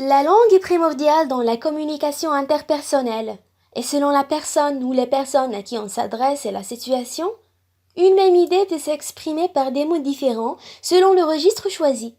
La langue est primordiale dans la communication interpersonnelle, et selon la personne ou les personnes à qui on s'adresse et la situation, une même idée peut s'exprimer par des mots différents selon le registre choisi.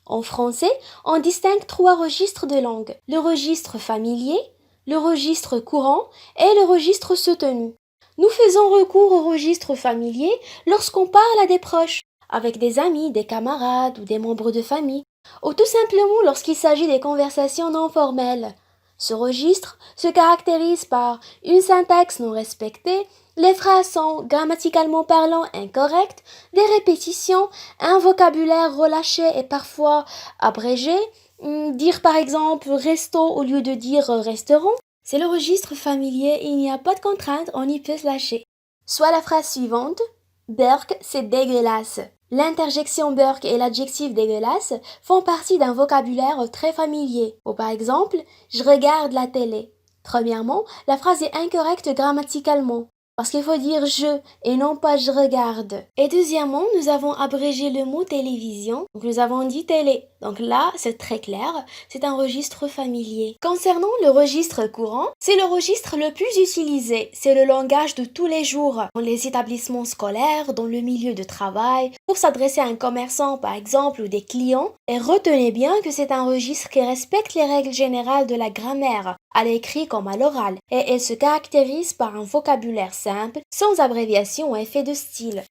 En français, on distingue trois registres de langue, le registre familier, le registre courant et le registre soutenu. Nous faisons recours au registre familier lorsqu'on parle à des proches, avec des amis, des camarades ou des membres de famille, ou tout simplement lorsqu'il s'agit des conversations non formelles. Ce registre se caractérise par une syntaxe non respectée, les phrases sont grammaticalement parlant incorrectes, des répétitions, un vocabulaire relâché et parfois abrégé, dire par exemple resto au lieu de dire restaurant. C'est le registre familier, il n'y a pas de contrainte, on y peut se lâcher. Soit la phrase suivante, Burk, c'est dégueulasse. L'interjection Burk et l'adjectif dégueulasse font partie d'un vocabulaire très familier. Ou par exemple, je regarde la télé. Premièrement, la phrase est incorrecte grammaticalement, parce qu'il faut dire je et non pas je regarde. Et deuxièmement, nous avons abrégé le mot télévision, donc nous avons dit télé. Donc là, c'est très clair, c'est un registre familier. Concernant le registre courant, c'est le registre le plus utilisé. C'est le langage de tous les jours, dans les établissements scolaires, dans le milieu de travail, pour s'adresser à un commerçant par exemple ou des clients. Et retenez bien que c'est un registre qui respecte les règles générales de la grammaire, à l'écrit comme à l'oral, et elle se caractérise par un vocabulaire simple, sans abréviation ou effet de style.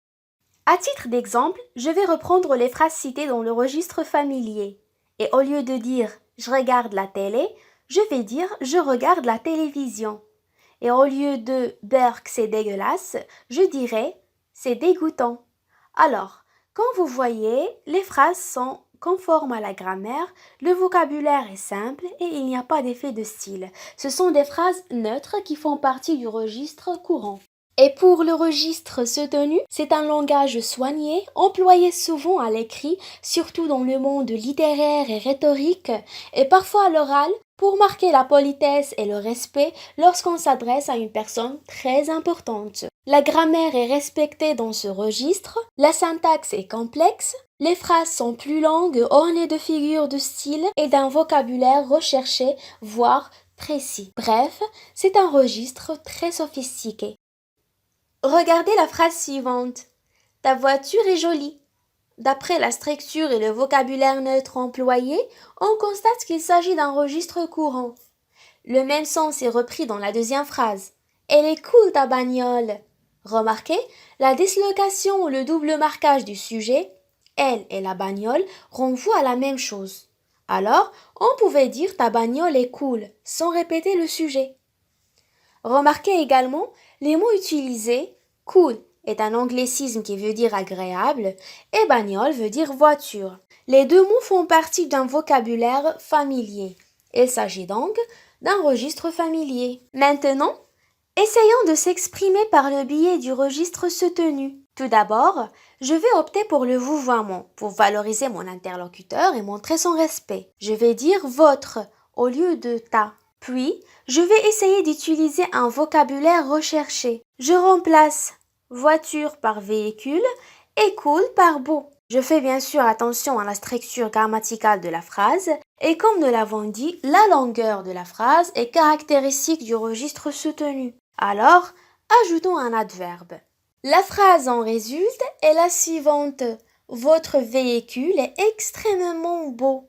À titre d'exemple, je vais reprendre les phrases citées dans le registre familier. Et au lieu de dire je regarde la télé, je vais dire je regarde la télévision. Et au lieu de Burk, c'est dégueulasse, je dirais c'est dégoûtant. Alors, quand vous voyez, les phrases sont conformes à la grammaire, le vocabulaire est simple et il n'y a pas d'effet de style. Ce sont des phrases neutres qui font partie du registre courant. Et pour le registre soutenu, c'est un langage soigné, employé souvent à l'écrit, surtout dans le monde littéraire et rhétorique, et parfois à l'oral, pour marquer la politesse et le respect lorsqu'on s'adresse à une personne très importante. La grammaire est respectée dans ce registre, la syntaxe est complexe, les phrases sont plus longues, ornées de figures de style et d'un vocabulaire recherché, voire précis. Bref, c'est un registre très sophistiqué. Regardez la phrase suivante. Ta voiture est jolie. D'après la structure et le vocabulaire neutre employé, on constate qu'il s'agit d'un registre courant. Le même sens est repris dans la deuxième phrase. Elle est cool ta bagnole. Remarquez, la dislocation ou le double marquage du sujet, elle et la bagnole, renvoient à la même chose. Alors, on pouvait dire ta bagnole est cool, sans répéter le sujet. Remarquez également les mots utilisés. Cool est un anglicisme qui veut dire agréable et bagnole veut dire voiture. Les deux mots font partie d'un vocabulaire familier. Il s'agit donc d'un registre familier. Maintenant, essayons de s'exprimer par le biais du registre soutenu. Tout d'abord, je vais opter pour le vouvoiement pour valoriser mon interlocuteur et montrer son respect. Je vais dire votre au lieu de ta. Puis, je vais essayer d'utiliser un vocabulaire recherché. Je remplace voiture par véhicule et cool par beau. Je fais bien sûr attention à la structure grammaticale de la phrase et comme nous l'avons dit, la longueur de la phrase est caractéristique du registre soutenu. Alors, ajoutons un adverbe. La phrase en résulte est la suivante. Votre véhicule est extrêmement beau.